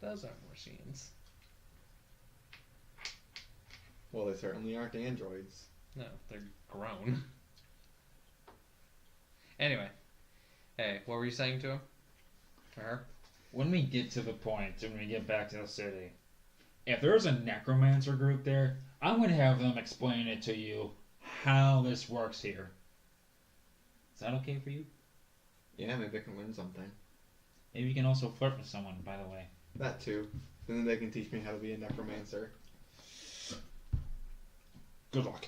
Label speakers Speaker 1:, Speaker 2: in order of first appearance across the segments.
Speaker 1: Those aren't machines.
Speaker 2: Well, they certainly aren't androids.
Speaker 1: No, they're grown. Anyway. Hey, what were you saying to him? Or her?
Speaker 3: When we get to the point, when we get back to the city, if there's a necromancer group there, I'm going to have them explain it to you how this works here. Is that okay for you?
Speaker 2: Yeah, maybe I can learn something.
Speaker 3: Maybe you can also flirt with someone, by the way.
Speaker 2: That too. And then they can teach me how to be a necromancer.
Speaker 3: Good luck.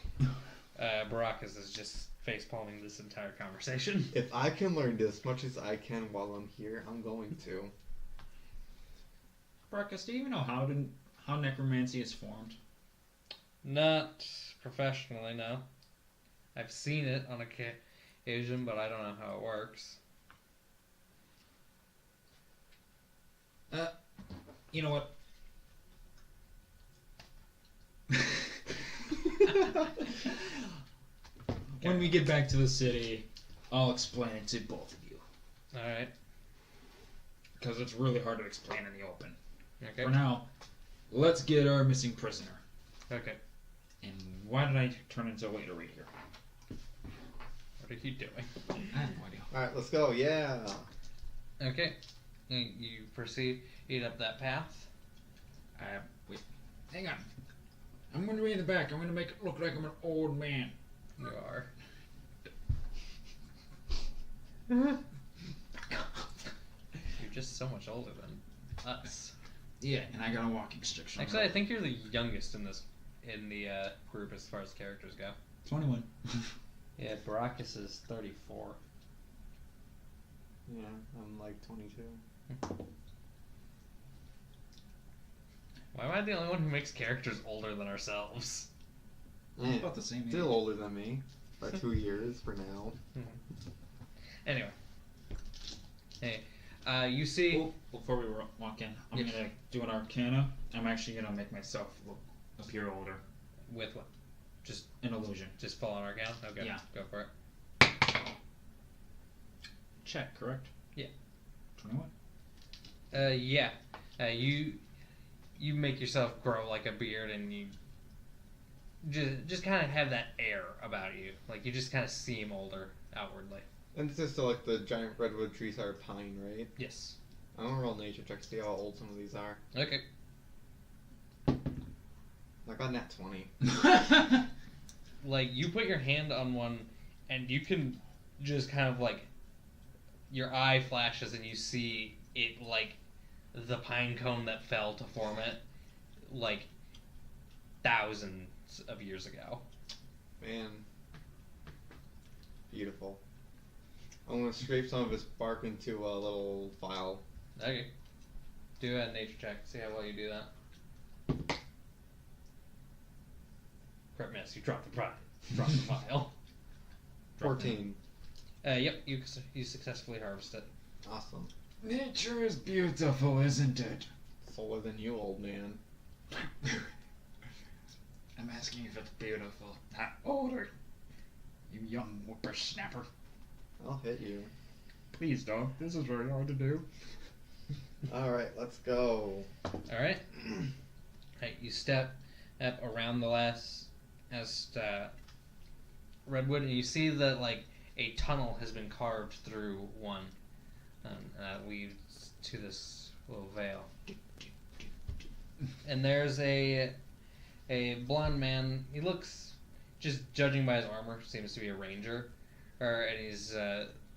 Speaker 1: Barakas is just face-palming this entire conversation.
Speaker 2: If I can learn as much as I can while I'm here, I'm going to.
Speaker 3: Barakas, do you even know how necromancy is formed?
Speaker 1: Not professionally, no. I've seen it on occasion, but I don't know how it works.
Speaker 3: You know what? When we get back to the city, I'll explain it to both of you.
Speaker 1: Alright.
Speaker 3: Because it's really hard to explain in the open.
Speaker 1: Okay.
Speaker 3: For now, let's get our missing prisoner.
Speaker 1: Okay.
Speaker 3: And why did I turn into a Ania-Reid here?
Speaker 1: What are you doing?
Speaker 3: I have no idea.
Speaker 2: Alright, let's go. Yeah.
Speaker 1: Okay. You proceed up that path.
Speaker 3: Wait. Hang on. I'm going to be in the back. I'm going to make it look like I'm an old man.
Speaker 1: You are. You're just so much older than us.
Speaker 3: Yeah, and I got a walking stick.
Speaker 1: Actually, I think you're the youngest in the group as far as characters go.
Speaker 3: 21.
Speaker 1: Yeah, Barakas is 34.
Speaker 2: Yeah, I'm like 22.
Speaker 1: Why am I the only one who makes characters older than ourselves?
Speaker 2: Yeah.
Speaker 3: About the same age.
Speaker 2: Still older than me. By 2 years for now.
Speaker 1: Anyway. Hey, you see...
Speaker 3: Well, before we walk in, I'm going to do an arcana. I'm actually going to make myself appear older.
Speaker 1: With what? Just
Speaker 3: an illusion.
Speaker 1: Just fall on Arcana? Okay,
Speaker 3: yeah.
Speaker 1: Go for it.
Speaker 3: Check, correct?
Speaker 1: Yeah.
Speaker 3: 21?
Speaker 1: Yeah. You make yourself grow like a beard, and you just kind of have that air about you. Like, you just kind of seem older outwardly.
Speaker 2: And this is still like the giant redwood trees are pine, right?
Speaker 1: Yes.
Speaker 2: I'm gonna roll nature check to see how old some of these are.
Speaker 1: Okay.
Speaker 2: I got nat 20.
Speaker 1: Like, you put your hand on one, and you can just kind of, like, your eye flashes, and you see it, like, the pine cone that fell to form it, like, thousands of years ago.
Speaker 2: Man. Beautiful. I'm gonna scrape some of his bark into a little vial.
Speaker 1: Okay. Do a nature check. See how well you do that. Crit miss. You drop the vial.
Speaker 2: 14.
Speaker 1: Yep. You successfully harvest it.
Speaker 2: Awesome.
Speaker 3: Nature is beautiful, isn't it?
Speaker 2: Fuller than you, old man.
Speaker 3: I'm asking if it's beautiful, not older. You young whippersnapper.
Speaker 2: I'll hit you.
Speaker 3: Please don't. This is very hard to do.
Speaker 2: Alright, let's go.
Speaker 1: Alright. Alright, you step up around the last redwood, and you see that, like, a tunnel has been carved through one. And that leads to this little vale. And there's a blonde man. He looks, just judging by his armor, seems to be a ranger. And he's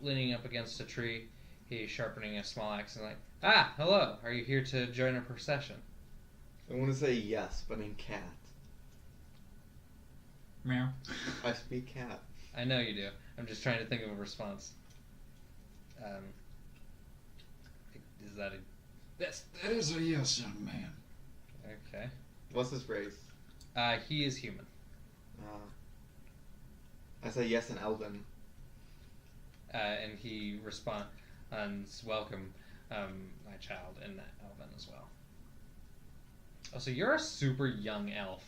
Speaker 1: leaning up against a tree. He's sharpening a small axe and like, "Ah, hello. Are you here to join a procession?"
Speaker 2: I want to say yes, but in cat.
Speaker 3: Meow.
Speaker 2: I speak cat.
Speaker 1: I know you do. I'm just trying to think of a response. Is that a...
Speaker 3: That is a yes, young man.
Speaker 1: Okay.
Speaker 2: What's his race?
Speaker 1: He is human.
Speaker 2: I say yes in Elven.
Speaker 1: And he responds, "Welcome, my child," in Elven as well. Oh, so you're a super young elf.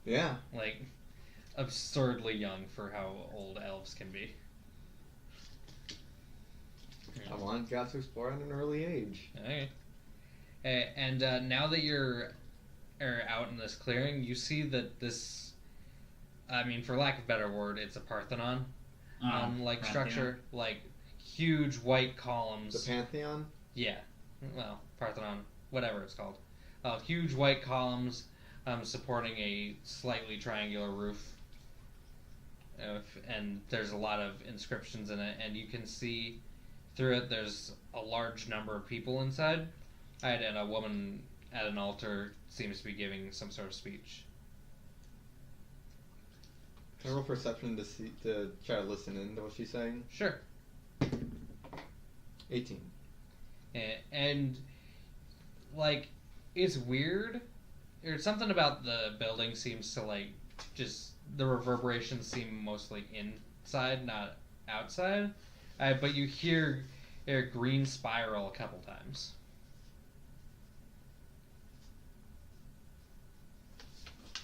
Speaker 2: Yeah.
Speaker 1: Like, absurdly young for how old elves can be.
Speaker 2: I want got to explore at an early age.
Speaker 1: Okay. And now that you're out in this clearing, you see that this, I mean, for lack of a better word, it's a Parthenon, like
Speaker 3: Pantheon.
Speaker 1: structure, like huge white columns.
Speaker 2: The Pantheon?
Speaker 1: Yeah, well, Parthenon, whatever it's called. Huge white columns supporting a slightly triangular roof. And there's a lot of inscriptions in it, and you can see through it there's a large number of people inside. And a woman at an altar seems to be giving some sort of speech.
Speaker 2: Can I roll perception to try to listen in to what she's saying?
Speaker 1: Sure.
Speaker 2: 18.
Speaker 1: And like, it's weird. There's something about the building seems to like just the reverberations seem mostly inside, not outside. But you hear a green spiral a couple times.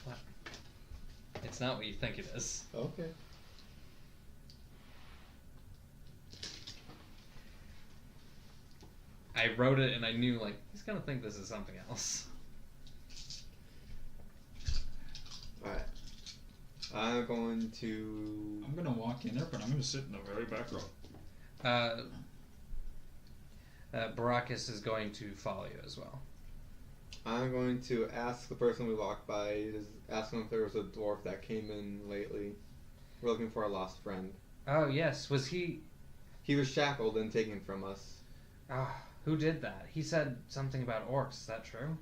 Speaker 1: What? It's not what you think it is.
Speaker 2: Okay.
Speaker 1: I wrote it and I knew like he's gonna think this is something else.
Speaker 2: Alright. I'm going to...
Speaker 3: I'm gonna walk in there, but I'm gonna sit in the very back row.
Speaker 1: Barakas is going to follow you as well.
Speaker 2: I'm going to ask the person we walked by, ask them if there was a dwarf that came in lately. We're looking for a lost friend.
Speaker 1: Oh yes, was he?
Speaker 2: He was shackled and taken from us.
Speaker 1: Who did that? He said something about orcs. Is that true?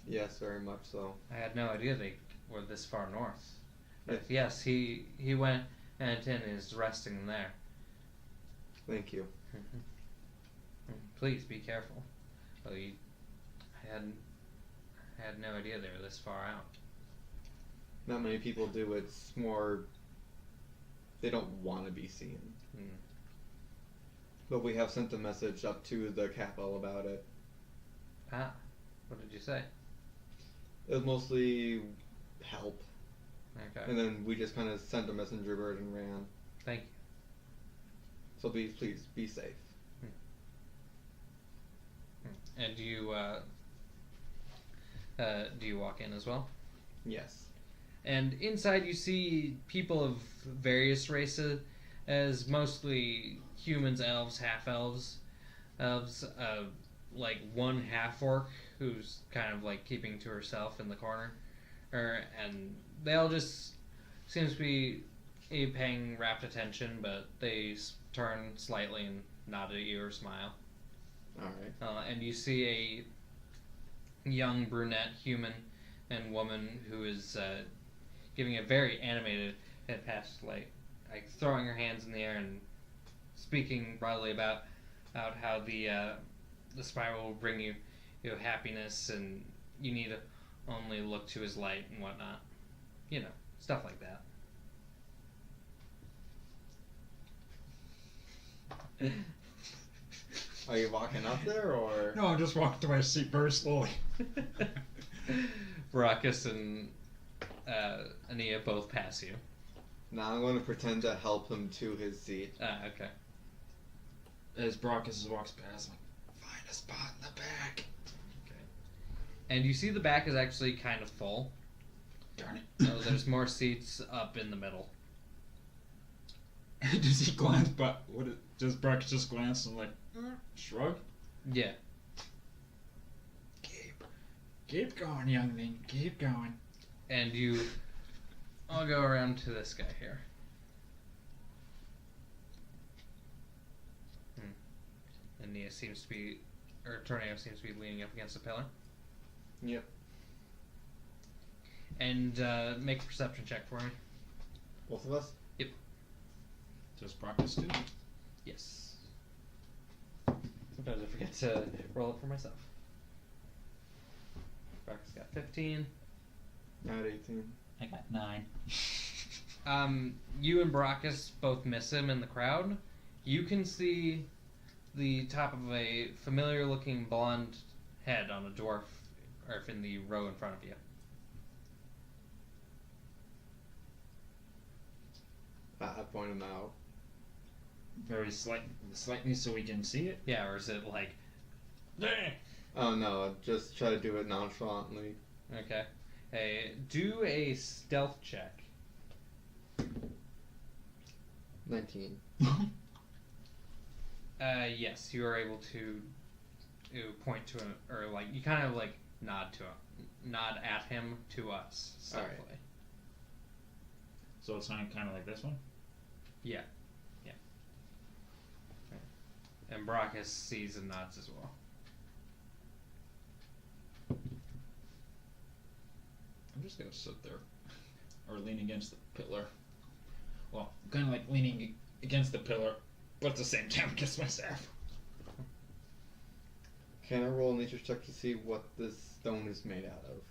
Speaker 2: Yes, very much so.
Speaker 1: I had no idea they were this far north. But
Speaker 2: Yes.
Speaker 1: yes, he went and is resting there.
Speaker 2: Thank you.
Speaker 1: Please be careful. Well, I had no idea they were this far out.
Speaker 2: Not many people do. It's more... they don't want to be seen. But we have sent a message up to the capital about it.
Speaker 1: What did you say?
Speaker 2: It was mostly help.
Speaker 1: Okay.
Speaker 2: And then we just kind of sent a messenger bird and ran.
Speaker 1: Thank you.
Speaker 2: So please, be safe.
Speaker 1: And do you walk in as well?
Speaker 2: Yes.
Speaker 1: And inside you see people of various races, as mostly humans, elves, half-elves. Like one half-orc who's kind of like keeping to herself in the corner. And they all just seems to be paying rapt attention, but they turn slightly and nod at you or smile.
Speaker 2: Alright.
Speaker 1: And you see a young brunette human and woman who is giving a very animated pass, like throwing her hands in the air and speaking broadly about how the spiral will bring you happiness, and you need to only look to his light and whatnot. You know, stuff like that.
Speaker 2: Are you walking up there, or...?
Speaker 3: No, I'm just walking to my seat very slowly.
Speaker 1: Barakas and Ania both pass you.
Speaker 2: Now I'm going to pretend to help him to his seat.
Speaker 1: Okay.
Speaker 3: As Barakas walks past, I'm like, find a spot in the back.
Speaker 1: And you see the back is actually kind of full.
Speaker 3: Darn it.
Speaker 1: So there's more seats up in the middle.
Speaker 3: Does he glance, but does Barakas just glance and like, shrug?
Speaker 1: Yeah.
Speaker 3: Keep going, youngling, keep going.
Speaker 1: And I'll go around to this guy here. And Nia seems to be, or Tornado seems to be leaning up against a pillar.
Speaker 2: Yep.
Speaker 1: And make a perception check for me.
Speaker 2: Both of us?
Speaker 1: Yep.
Speaker 3: Does Barakas do?
Speaker 1: Yes. Sometimes I forget to roll it for myself. Barker's got 15.
Speaker 2: I had 18.
Speaker 3: I got 9.
Speaker 1: You and Barakas both miss him in the crowd. You can see the top of a familiar-looking blonde head on a dwarf, or in the row in front of you.
Speaker 2: I point him out.
Speaker 3: Very slightly so we can see it.
Speaker 1: Yeah, or is it like...
Speaker 2: Oh no, just try to do it nonchalantly.
Speaker 1: Okay. Hey, do a stealth check.
Speaker 2: 19.
Speaker 1: Yes, you are able to point to him, or like you kind of like nod at him to us stealthily.
Speaker 2: Alright.
Speaker 3: So it's kind of like this one?
Speaker 1: Yeah. And Barakas sees and nods as well.
Speaker 3: I'm just gonna sit there. Or lean against the pillar. Well, I'm kind of like leaning against the pillar, but at the same time against my staff.
Speaker 2: Can I roll a nature check to see what this stone is made out of?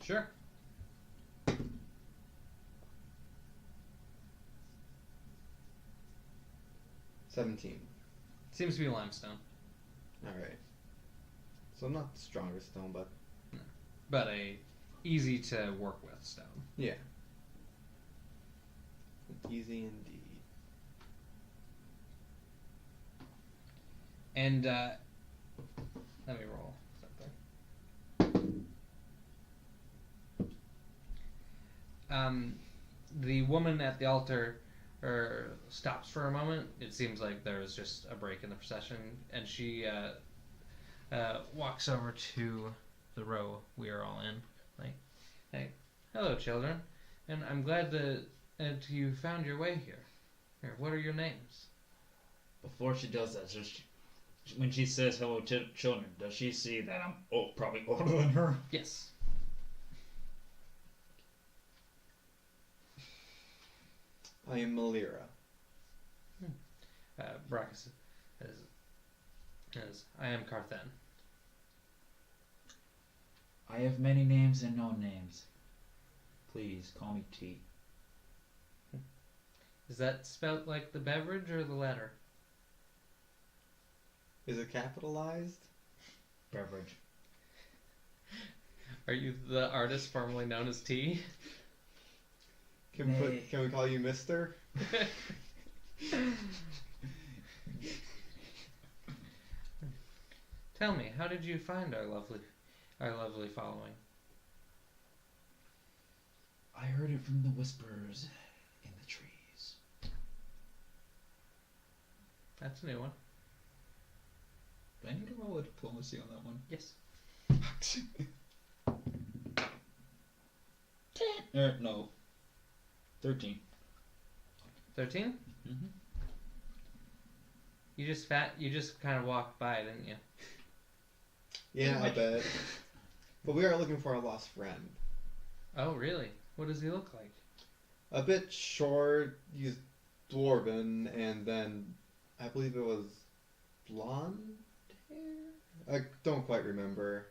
Speaker 1: Sure.
Speaker 2: $17.
Speaker 1: Seems to be limestone,
Speaker 2: Alright. So not the strongest stone, but
Speaker 1: but a easy to work with stone.
Speaker 2: yeah. Easy indeed.
Speaker 1: And let me roll something. The woman at the altar stops for a moment. It seems like there was just a break in the procession, and she walks over to the row we are all in. Like, hey, hello, children, and I'm glad that you found your way here. Here, what are your names?
Speaker 3: Before she does that, when she says hello to children, does she see that I'm probably older than her?
Speaker 1: Yes.
Speaker 2: I am Malira.
Speaker 1: Barakas says, I am Carthen.
Speaker 3: I have many names and no names. Please call me T.
Speaker 1: Is that spelt like the beverage or the letter?
Speaker 2: Is it capitalized?
Speaker 3: Beverage.
Speaker 1: Are you the artist formerly known as T?
Speaker 2: Can we call you Mister?
Speaker 1: Tell me, how did you find our lovely following?
Speaker 3: I heard it from the whispers in the trees.
Speaker 1: That's a new one.
Speaker 3: Do I need to roll a diplomacy on that one?
Speaker 1: Yes.
Speaker 3: 10. No. 13.
Speaker 1: 13?
Speaker 3: Mm-hmm.
Speaker 1: You just kind of walked by, didn't you?
Speaker 2: Yeah, I bet. But we are looking for a lost friend.
Speaker 1: Oh, really? What does he look like?
Speaker 2: A bit short, he's dwarven, and then I believe it was blonde hair? I don't quite remember.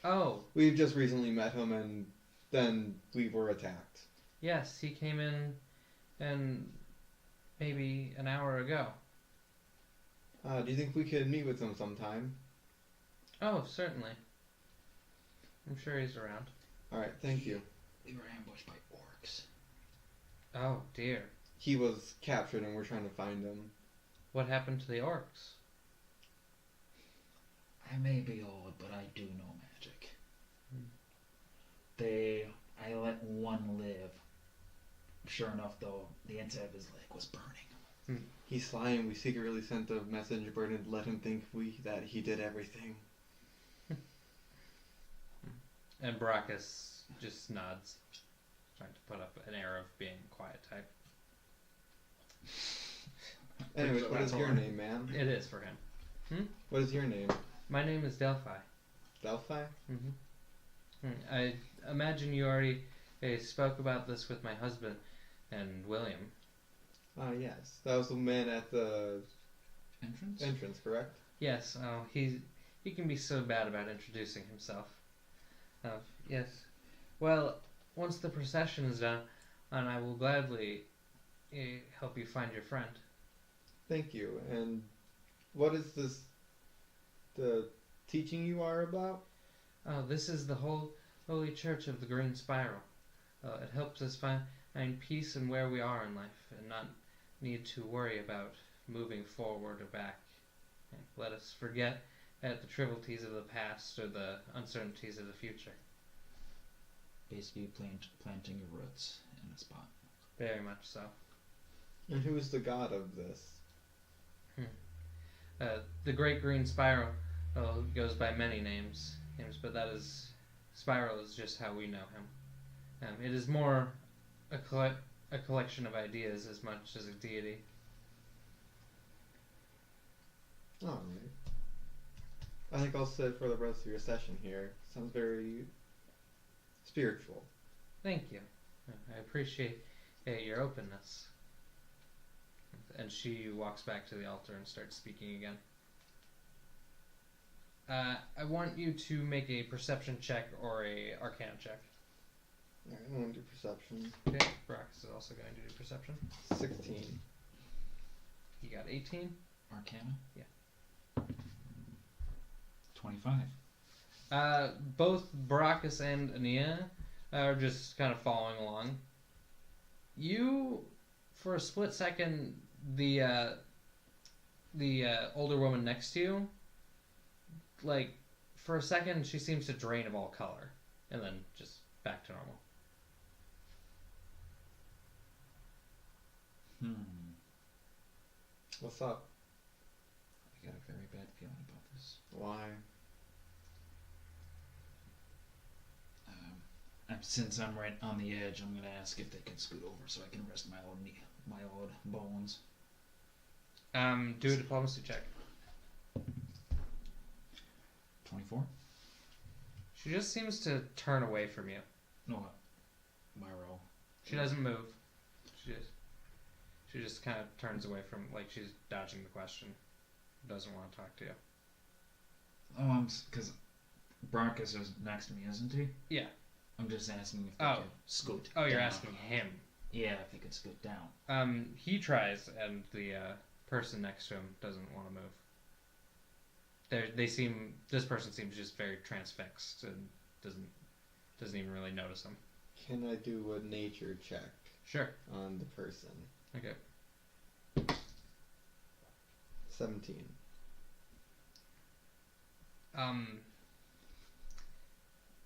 Speaker 1: Oh.
Speaker 2: We've just recently met him, and then we were attacked.
Speaker 1: Yes, he came in and maybe an hour ago.
Speaker 2: Do you think we could meet with him sometime?
Speaker 1: Oh, certainly. I'm sure he's around.
Speaker 2: Alright, thank you.
Speaker 3: We were ambushed by orcs.
Speaker 1: Oh, dear.
Speaker 2: He was captured and we're trying to find him.
Speaker 1: What happened to the orcs?
Speaker 3: I may be old, but I do know magic. I let one live. Sure enough, though, the inside of his leg was burning.
Speaker 2: He's sly, and we secretly sent a message bird and let him think that he did everything.
Speaker 1: And Barakas just nods, trying to put up an air of being quiet type.
Speaker 2: Anyways, what is your name, man?
Speaker 1: It is for him.
Speaker 2: What is your name?
Speaker 1: My name is Delphi.
Speaker 2: Delphi?
Speaker 1: I imagine you already spoke about this with my husband and William.
Speaker 2: Yes. That was the man at the
Speaker 3: Entrance,
Speaker 2: correct?
Speaker 1: Yes, he can be so bad about introducing himself. Yes. Well, once the procession is done, and I will gladly help you find your friend.
Speaker 2: Thank you. And what is the teaching you are about?
Speaker 1: Oh, this is the Holy Church of the Green Spiral. It helps us find peace in where we are in life and not need to worry about moving forward or back. Let us forget at the trivialities of the past or the uncertainties of the future.
Speaker 3: Basically, planting your roots in a spot.
Speaker 1: Very much so.
Speaker 2: And who's the god of this?
Speaker 1: The Great Green Spiral goes by many names, but that is Spiral is just how we know him. It is more a collection of ideas as much as a deity.
Speaker 2: Alright. I think I'll sit for the rest of your session here. Sounds very spiritual.
Speaker 1: Thank you. I appreciate your openness. And she walks back to the altar and starts speaking again. I want you to make a perception check or a arcana check.
Speaker 2: Alright, I'm going to do perception.
Speaker 1: Okay, Barakas is also going to do perception.
Speaker 2: 16.
Speaker 1: He got 18.
Speaker 3: Arcana?
Speaker 1: Yeah.
Speaker 3: 25.
Speaker 1: Both Barakas and Ania are just kind of following along. You, for a split second, the older woman next to you, like, for a second, she seems to drain of all color, and then just back to normal.
Speaker 2: What's up?
Speaker 3: I got a very bad feeling about this.
Speaker 2: Why?
Speaker 3: Since I'm right on the edge, I'm gonna ask if they can scoot over so I can rest my old bones.
Speaker 1: Do a diplomacy check.
Speaker 3: 24?
Speaker 1: She just seems to turn away from you.
Speaker 3: No, my roll.
Speaker 1: She doesn't move. She just kind of turns away from, like she's dodging the question. Doesn't want to talk to you.
Speaker 3: Oh, because Barakas is next to me, isn't he?
Speaker 1: Yeah.
Speaker 3: I'm just asking if they could scoot.
Speaker 1: Oh, you're
Speaker 3: down.
Speaker 1: asking him.
Speaker 3: Yeah, if he could scoot down.
Speaker 1: He tries, and the person next to him doesn't want to move. This person seems just very transfixed and doesn't even really notice him.
Speaker 2: Can I do a nature check?
Speaker 1: Sure.
Speaker 2: On the person?
Speaker 1: Okay.
Speaker 2: 17.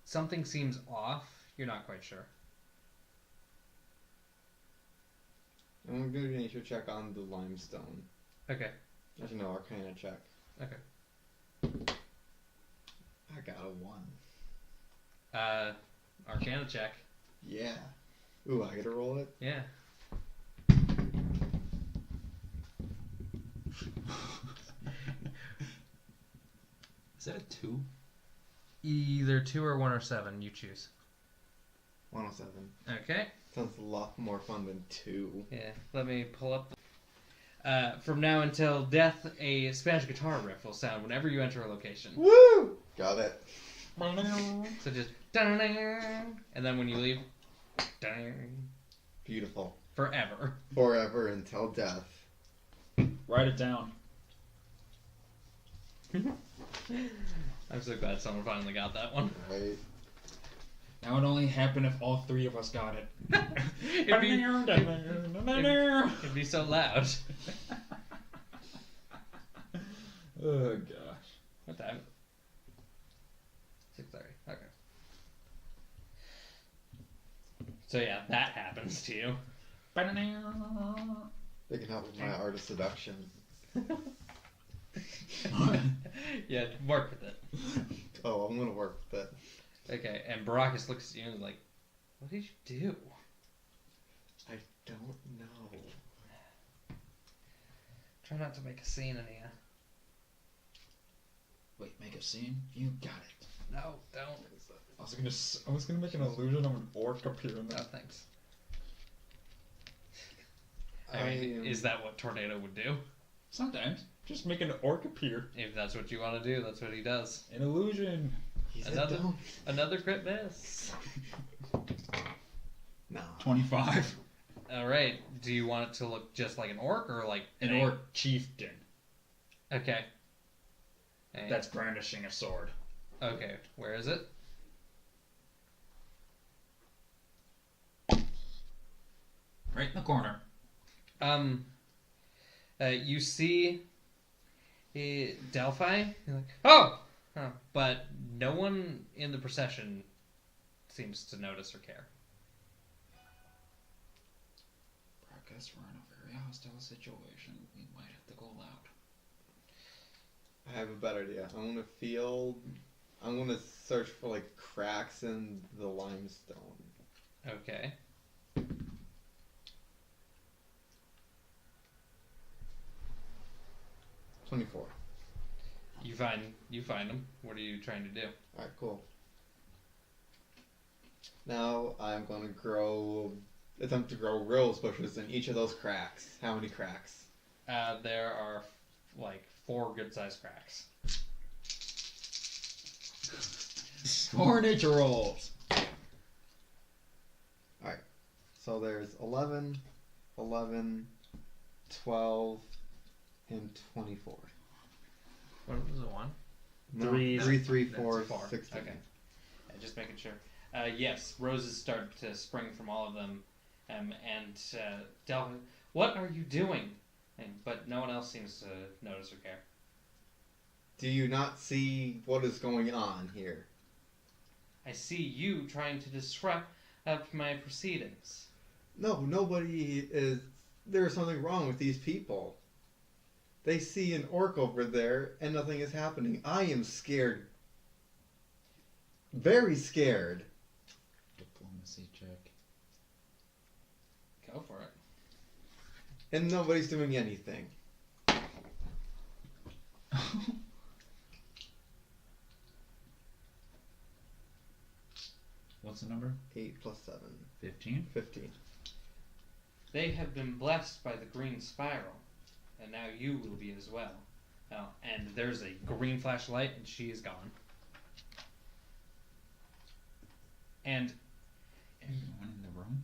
Speaker 1: Something seems off. You're not quite sure.
Speaker 2: I'm going to do a nature check on the limestone.
Speaker 1: Okay.
Speaker 2: Actually, no, arcana check.
Speaker 1: Okay.
Speaker 2: I got a 1.
Speaker 1: Arcana check.
Speaker 2: Yeah. Ooh, I gotta roll it?
Speaker 1: Yeah.
Speaker 3: Is that a 2?
Speaker 1: Either 2 or 1 or 7. You choose.
Speaker 2: 107.
Speaker 1: Okay.
Speaker 2: Sounds a lot more fun than 2.
Speaker 1: Yeah. Let me pull up. From now until death, a Spanish guitar riff will sound whenever you enter a location.
Speaker 2: Woo! Got it.
Speaker 1: So just and then when you leave,
Speaker 2: beautiful.
Speaker 1: Forever.
Speaker 2: Forever until death.
Speaker 3: Write it down.
Speaker 1: I'm so glad someone finally got that one.
Speaker 2: Right.
Speaker 3: That would only happen if all 3 of us got it.
Speaker 1: It'd be so loud.
Speaker 3: Oh gosh.
Speaker 1: What time? 6:30. Okay. So yeah, that happens to you.
Speaker 2: They can help with my art of seduction.
Speaker 1: Yeah, work with it.
Speaker 2: Oh, I'm gonna work with it.
Speaker 1: Okay, and Barakas looks at you and is like, "What did you do?"
Speaker 2: I don't know.
Speaker 1: Try not to make a scene, Ania.
Speaker 3: Wait, make a scene? You got it.
Speaker 1: No, don't.
Speaker 3: I was gonna make an illusion of an orc appearing.
Speaker 1: No, thanks. I mean, is that what Tornado would do?
Speaker 3: Sometimes. Just make an orc appear.
Speaker 1: If that's what you want to do, that's what he does.
Speaker 3: An illusion.
Speaker 1: Another crit miss.
Speaker 2: Nah.
Speaker 3: 25.
Speaker 1: Alright, do you want it to look just like an orc or like
Speaker 3: An orc chieftain.
Speaker 1: Okay. And
Speaker 3: That's brandishing a sword.
Speaker 1: okay, where is it?
Speaker 3: Right in the corner.
Speaker 1: You see Delphi? You're like, oh! But no one in the procession seems to notice or care.
Speaker 3: Barakas, we're in a very hostile situation. We might have to go loud.
Speaker 2: I have a better idea. I'm gonna search for like cracks in the limestone.
Speaker 1: Okay.
Speaker 2: 24.
Speaker 1: You find them. What are you trying to do?
Speaker 2: Alright, cool. Now I'm gonna attempt to grow rose bushes in each of those cracks. How many cracks?
Speaker 1: There are like 4 good-sized cracks.
Speaker 3: 4 nature rolls.
Speaker 2: Alright. So there's 11, 12, and 24.
Speaker 1: What was it, 1?
Speaker 2: No,
Speaker 3: 3,
Speaker 2: 3, 4,
Speaker 1: That's 4.
Speaker 2: 16.
Speaker 1: Okay. Just making sure. Yes, roses start to spring from all of them. And Delvin, what are you doing? But no one else seems to notice or care.
Speaker 2: Do you not see what is going on here?
Speaker 1: I see you trying to disrupt my proceedings.
Speaker 2: No, nobody is. There's something wrong with these people. They see an orc over there and nothing is happening. I am scared. Very scared.
Speaker 3: Diplomacy check.
Speaker 1: Go for it.
Speaker 2: And nobody's doing anything.
Speaker 3: What's the number?
Speaker 2: 8 plus 7.
Speaker 3: 15.
Speaker 2: 15.
Speaker 1: They have been blessed by the green spiral, and now you will be as well. Oh, and there's a green flashlight, and she is gone. And
Speaker 3: Anyone in the room?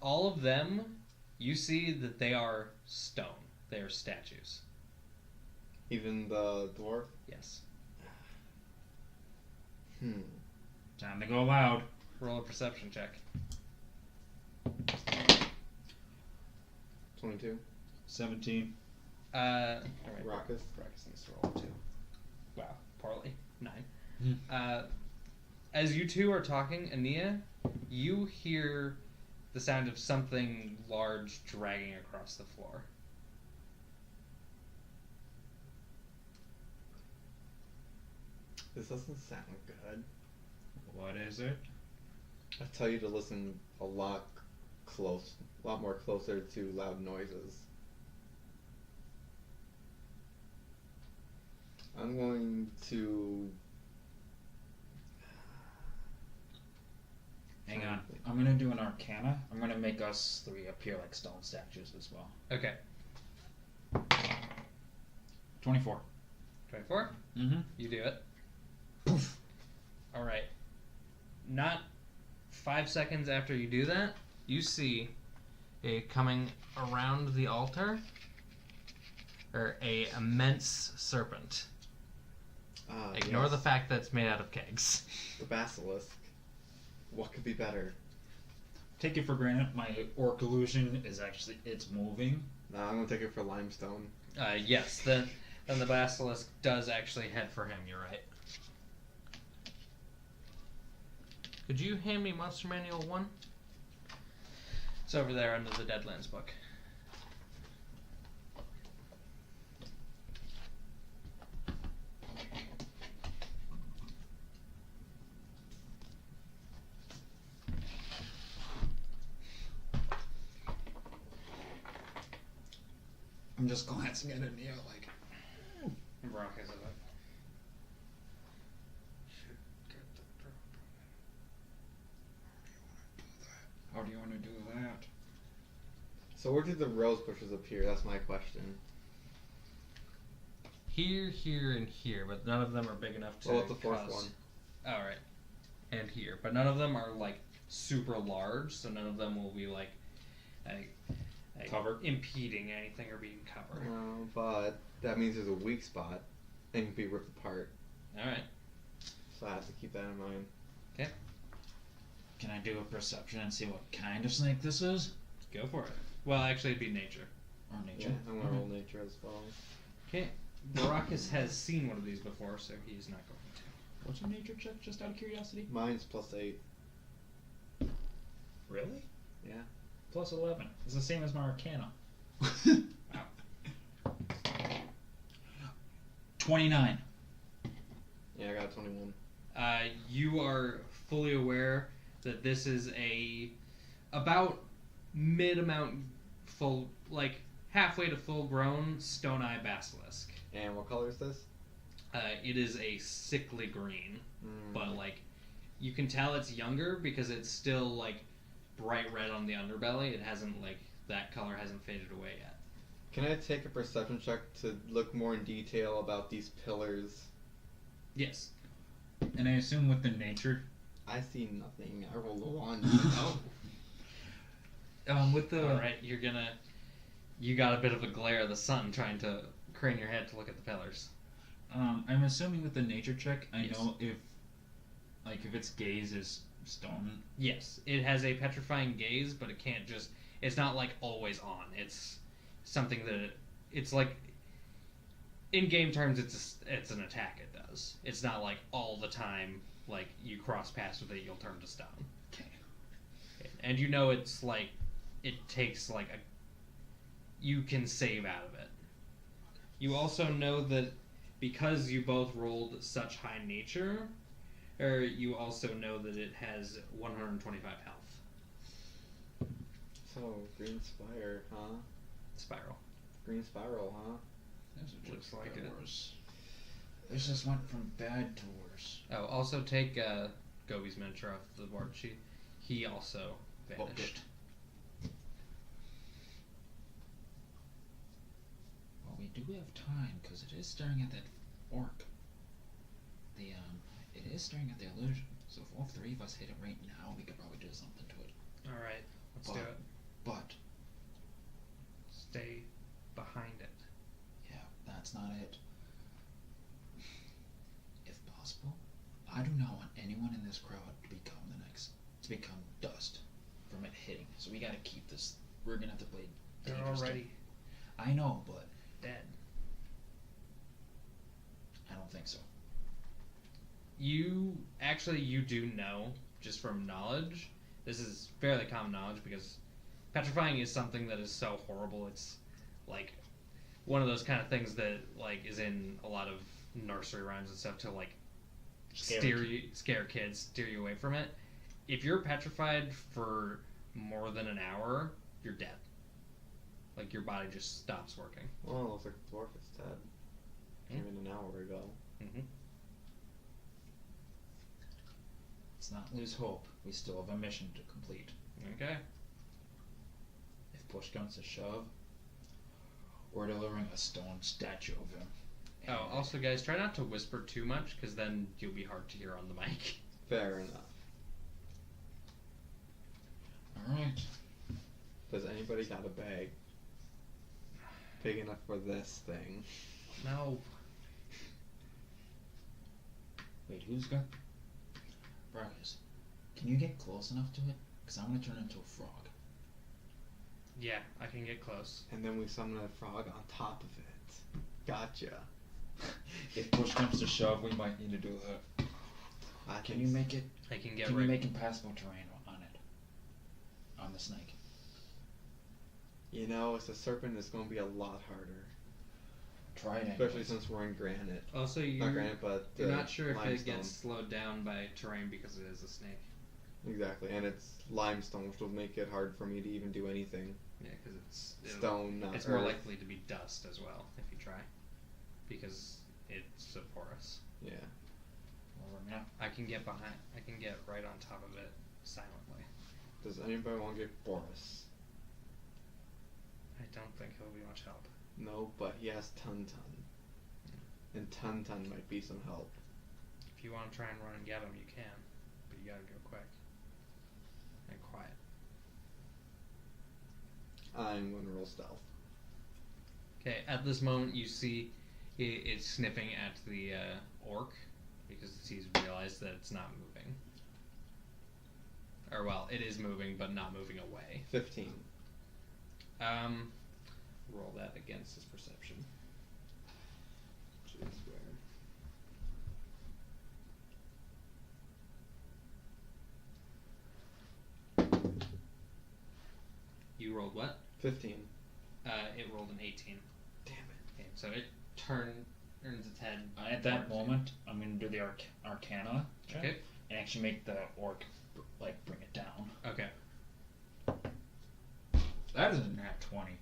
Speaker 1: all of them, you see that they are stone. They are statues.
Speaker 2: Even the dwarf?
Speaker 1: Yes.
Speaker 3: Time to go loud.
Speaker 1: Roll a perception check.
Speaker 2: 22.
Speaker 3: 17.
Speaker 1: Alright,
Speaker 2: Barakas.
Speaker 1: Barakas needs to roll 2. Wow, poorly. 9.
Speaker 3: Hmm.
Speaker 1: As you two are talking, Ania, you hear the sound of something large dragging across the floor.
Speaker 2: This doesn't sound good.
Speaker 3: What is it?
Speaker 2: I tell you to listen a lot more closer to loud noises. I'm going to...
Speaker 3: Hang on. I'm going to do an arcana. I'm going to make us 3 appear like stone statues as well.
Speaker 1: Okay.
Speaker 3: 24.
Speaker 1: 24?
Speaker 3: Mm-hmm.
Speaker 1: You do it. Alright. Not 5 seconds after you do that, you see coming around the altar a immense serpent. Ignore the fact that it's made out of kegs.
Speaker 2: The basilisk. What could be better?
Speaker 3: Take it for granted, my orc illusion is actually, it's moving.
Speaker 2: Nah, I'm gonna take it for limestone.
Speaker 1: Yes, then the basilisk does actually head for him, you're right. Could you hand me Monster Manual 1? It's over there under the Deadlands book.
Speaker 3: I'm just glancing at it, Neo, like...
Speaker 1: Brock has it.
Speaker 3: How do you want to do that?
Speaker 2: So where did the rose bushes appear? That's my question.
Speaker 1: Here, here, and here, but none of them are big enough to
Speaker 2: Well, what's the fourth
Speaker 1: cause...
Speaker 2: one?
Speaker 1: Alright. And here. But none of them are, like, super large, so none of them will be, like
Speaker 3: covered?
Speaker 1: Impeding anything or being covered.
Speaker 2: But that means there's a weak spot and can be ripped apart.
Speaker 1: Alright.
Speaker 2: So I have to keep that in mind.
Speaker 1: Okay.
Speaker 3: Can I do a perception and see what kind of snake this is?
Speaker 1: Go for it. Well, actually, it'd be nature.
Speaker 3: Or
Speaker 2: Yeah,
Speaker 3: nature?
Speaker 2: I'm gonna roll nature as well.
Speaker 1: Okay. Barakas has seen one of these before, so he's not going to.
Speaker 3: What's your nature check, just out of curiosity?
Speaker 2: Mine's +8.
Speaker 3: Really?
Speaker 2: Yeah.
Speaker 3: Plus 11. It's the same as my Arcana. Wow. 29.
Speaker 2: Yeah, I got 21.
Speaker 1: You are fully aware that this is about mid-amount full, like halfway to full-grown stone-eye basilisk.
Speaker 2: And what color is this?
Speaker 1: It is a sickly green,
Speaker 2: Mm.
Speaker 1: but like you can tell it's younger because it's still like bright red on the underbelly. It hasn't like that color hasn't faded away yet.
Speaker 2: Can I take a perception check to look more in detail about these pillars?
Speaker 1: Yes.
Speaker 3: And I assume with the nature...
Speaker 2: I see nothing. I rolled a 1.
Speaker 1: Oh.
Speaker 3: with the...
Speaker 1: Alright, you got a bit of a glare of the sun trying to crane your head to look at the pillars.
Speaker 3: I'm assuming with the nature check, I
Speaker 1: Yes.
Speaker 3: know if its gaze is stone.
Speaker 1: Yes, it has a petrifying gaze, but it can't just... It's not like always on. It's something that... It's like... In game terms, it's an attack it does. It's not like all the time, like you cross paths with it, you'll turn to stone.
Speaker 3: Okay.
Speaker 1: And you know it's like... It takes like a... You can save out of it. You also know that because you both rolled such high nature, you also know that it has 125 health.
Speaker 2: So, green spire, huh?
Speaker 1: Spiral.
Speaker 2: Green spiral, huh?
Speaker 1: Looks like it.
Speaker 3: Worse. This just went from bad to worse.
Speaker 1: Oh, also take Gobi's miniature off the board sheet. He also vanished.
Speaker 3: Well, we do have time, because it is staring at that orc. It is staring at the illusion. So if all three of us hit it right now, we could probably do something to it.
Speaker 1: Alright, let's do it.
Speaker 3: But,
Speaker 1: Stay behind it.
Speaker 3: yeah, that's not it. If possible, I do not want anyone in this crowd to become dust from it hitting. So we gotta keep this. We're gonna have to play.
Speaker 1: They're
Speaker 3: dangerous
Speaker 1: already
Speaker 3: I know, but
Speaker 1: dead.
Speaker 3: I don't think so.
Speaker 1: You do know, just from knowledge, this is fairly common knowledge because petrifying is something that is so horrible. It's like one of those kind of things that like is in a lot of nursery rhymes and stuff to like scare kids, steer you away from it. If you're petrified for more than an hour, you're dead. Like your body just stops working.
Speaker 2: Well, it looks like the dwarf is dead. Came in an hour ago.
Speaker 1: Mm-hmm.
Speaker 3: Let's not lose hope. We still have a mission to complete.
Speaker 1: Okay.
Speaker 3: If push comes to shove, we're delivering a stone statue of him.
Speaker 1: Oh, also, guys, try not to whisper too much, because then you'll be hard to hear on the mic.
Speaker 2: Fair enough.
Speaker 3: Alright.
Speaker 2: Does anybody got a bag big enough for this thing?
Speaker 1: No.
Speaker 3: Wait, who's got... Barakas, can you get close enough to it? Because I want to turn into a frog.
Speaker 1: Yeah, I can get close.
Speaker 2: And then we summon a frog on top of it. Gotcha.
Speaker 3: If push comes to shove, we might need to do that. Can you make it...
Speaker 1: I can get
Speaker 3: Can
Speaker 1: right...
Speaker 3: you make impassable terrain on it? On the snake?
Speaker 2: You know, it's a serpent, it's going to be a lot harder.
Speaker 3: Try it
Speaker 2: Especially
Speaker 3: anyways.
Speaker 2: since we're in granite.
Speaker 1: Also,
Speaker 2: Not granite, but
Speaker 1: you're not sure if
Speaker 2: limestone.
Speaker 1: it gets slowed down by terrain because it is a snake.
Speaker 2: Exactly, and it's limestone, which will make it hard for me to even do anything.
Speaker 1: Yeah, because it's
Speaker 2: Stone, not
Speaker 1: It's
Speaker 2: earth.
Speaker 1: more likely to be dust as well if you try, because it's so porous.
Speaker 2: Yeah.
Speaker 3: Yeah.
Speaker 1: I can get right on top of it silently.
Speaker 2: Does anybody want to get Boris?
Speaker 1: I don't think he'll be much help.
Speaker 2: No, but he has Tun. And Tun might be some help.
Speaker 1: If you want to try and run and get him, you can, but you gotta go quick and quiet.
Speaker 2: I'm going to roll stealth.
Speaker 1: Okay, at this moment you see it's sniffing at the orc because he's realized that it's not moving. Or well, it is moving, but not moving away.
Speaker 2: 15.
Speaker 1: Roll that against his perception. you rolled what?
Speaker 2: 15.
Speaker 1: It rolled an 18.
Speaker 2: Damn it.
Speaker 1: Okay, so it turns its head.
Speaker 3: At that
Speaker 1: towards you.
Speaker 3: moment, I'm going to do the Arcana check
Speaker 1: Okay.
Speaker 3: and actually make the orc bring it down.
Speaker 1: Okay.
Speaker 3: That is a nat 20.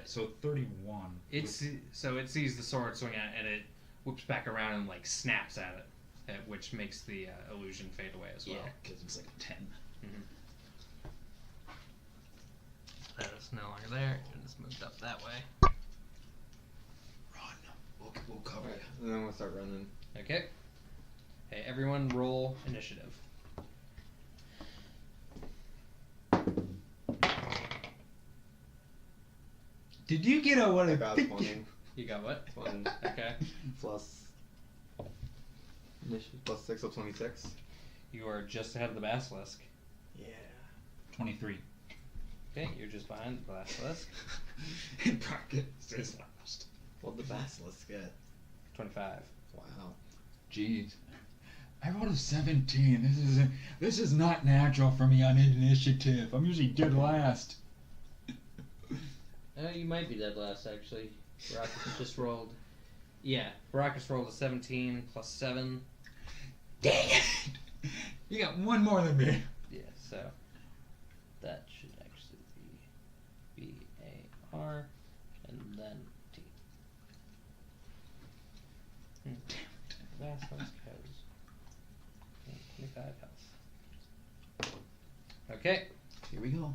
Speaker 3: So 31.
Speaker 1: It sees the sword swing at it, and it whips back around and like snaps at it, which makes the illusion fade away as well.
Speaker 3: Yeah, because it's like a 10.
Speaker 1: That is no longer there. It's moved up that way.
Speaker 3: Run. We'll cover
Speaker 2: Alright,
Speaker 3: it.
Speaker 2: and then we'll start running.
Speaker 1: Okay. Hey, everyone, roll initiative.
Speaker 3: Did you get a what?
Speaker 2: I got 20.
Speaker 1: You got what?
Speaker 2: 20.
Speaker 1: Okay.
Speaker 2: Plus initiative plus 6, so 26.
Speaker 1: You are just ahead of the basilisk.
Speaker 2: Yeah.
Speaker 3: 23.
Speaker 1: Okay, you're just behind the basilisk.
Speaker 3: And Bracket is last.
Speaker 2: What'd the basilisk get?
Speaker 1: 25.
Speaker 2: Wow.
Speaker 3: Jeez. I rolled a 17. This is not natural for me on initiative. I'm usually dead last.
Speaker 1: You might be dead last, actually. Barakas just rolled. Yeah, Barakas rolled a 17 plus 7.
Speaker 3: Dang it! You got one more than me.
Speaker 1: Yeah, so that should actually be B-A-R and then T. Basilisk has 25 health. Okay.
Speaker 3: Here we go.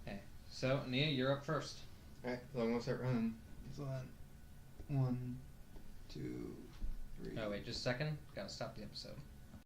Speaker 1: Okay. So, Nia, you're up first.
Speaker 2: Alright, so I'm gonna start running. So then, 1, 2, 3.
Speaker 1: Oh, wait, just a second. Gotta stop the episode.